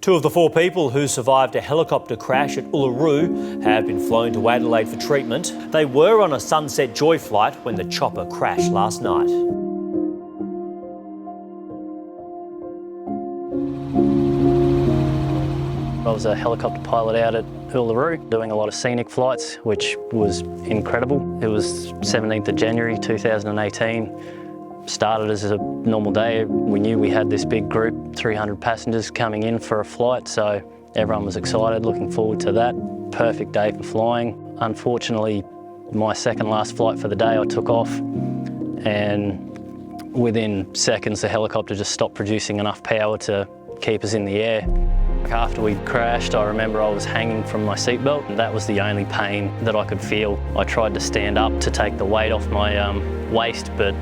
Two of the four people who survived a helicopter crash at Uluru have been flown to Adelaide for treatment. They were on a Sunset Joy flight when the chopper crashed last night. I was a helicopter pilot out at Uluru doing a lot of scenic flights, which was incredible. It was 17th of January 2018. Started as a normal day. We knew we had this big group, 300 passengers coming in for a flight, so everyone was excited, looking forward to that. Perfect day for flying. Unfortunately, my second last flight for the day, I took off, and within seconds the helicopter just stopped producing enough power to keep us in the air. After we crashed, I remember I was hanging from my seatbelt, and that was the only pain that I could feel. I tried to stand up to take the weight off my waist, but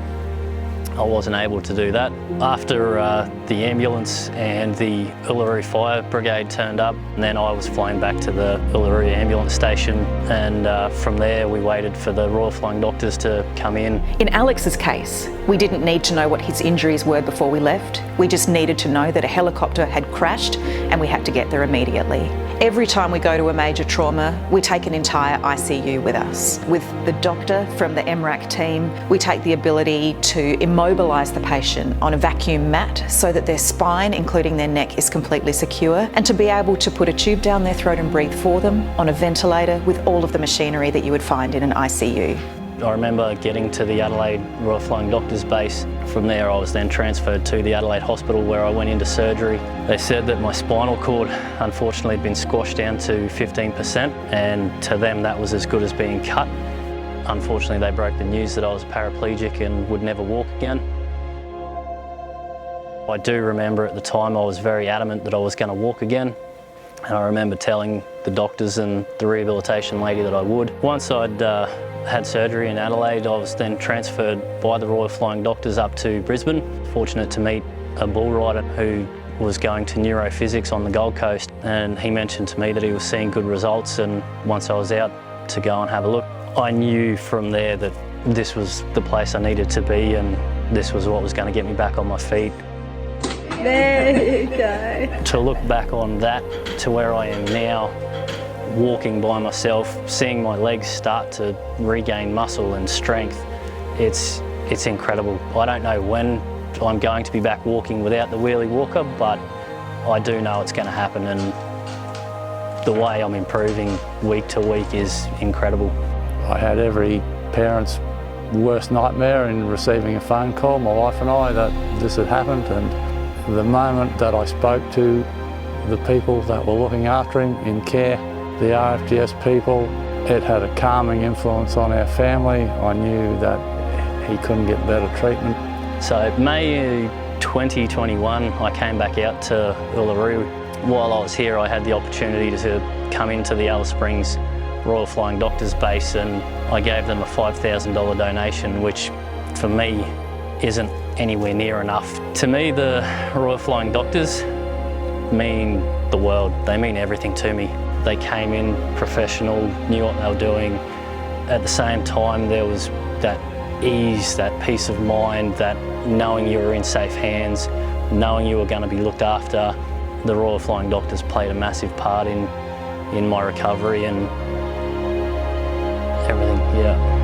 I wasn't able to do that. After the ambulance and the Uluru Fire Brigade turned up, and then I was flown back to the Uluru ambulance station, and from there we waited for the Royal Flying Doctors to come in. In Alex's case, we didn't need to know what his injuries were before we left. We just needed to know that a helicopter had crashed and we had to get there immediately. Every time we go to a major trauma, we take an entire ICU with us. With the doctor from the MRAC team, we take the ability to immobilise the patient on a vacuum mat so that their spine, including their neck, is completely secure, and to be able to put a tube down their throat and breathe for them on a ventilator with all of the machinery that you would find in an ICU. I remember getting to the Adelaide Royal Flying Doctors base. From there I was then transferred to the Adelaide Hospital where I went into surgery. They said that my spinal cord unfortunately had been squashed down to 15%, and to them that was as good as being cut. Unfortunately they broke the news that I was paraplegic and would never walk again. I do remember at the time I was very adamant that I was going to walk again. And I remember telling the doctors and the rehabilitation lady that I would. Once I'd had surgery in Adelaide, I was then transferred by the Royal Flying Doctors up to Brisbane. Fortunate to meet a bull rider who was going to neurophysics on the Gold Coast, and he mentioned to me that he was seeing good results, and once I was out to go and have a look, I knew from there that this was the place I needed to be, and this was what was going to get me back on my feet. There you go. To look back on that to where I am now, walking by myself, seeing my legs start to regain muscle and strength, it's incredible. I don't know when I'm going to be back walking without the wheelie walker, but I do know it's going to happen, and the way I'm improving week to week is incredible. I had every parent's worst nightmare in receiving a phone call, my wife and I, that this had happened, and the moment that I spoke to the people that were looking after him in care, the RFDS people, it had a calming influence on our family. I knew that he couldn't get better treatment. So May 2021, I came back out to Uluru. While I was here, I had the opportunity to come into the Alice Springs Royal Flying Doctors base, and I gave them a $5,000 donation, which for me isn't anywhere near enough. To me, the Royal Flying Doctors mean the world. They mean everything to me. They came in professional, knew what they were doing. At the same time, there was that ease, that peace of mind, that knowing you were in safe hands, knowing you were going to be looked after. The Royal Flying Doctors played a massive part in my recovery and everything, yeah.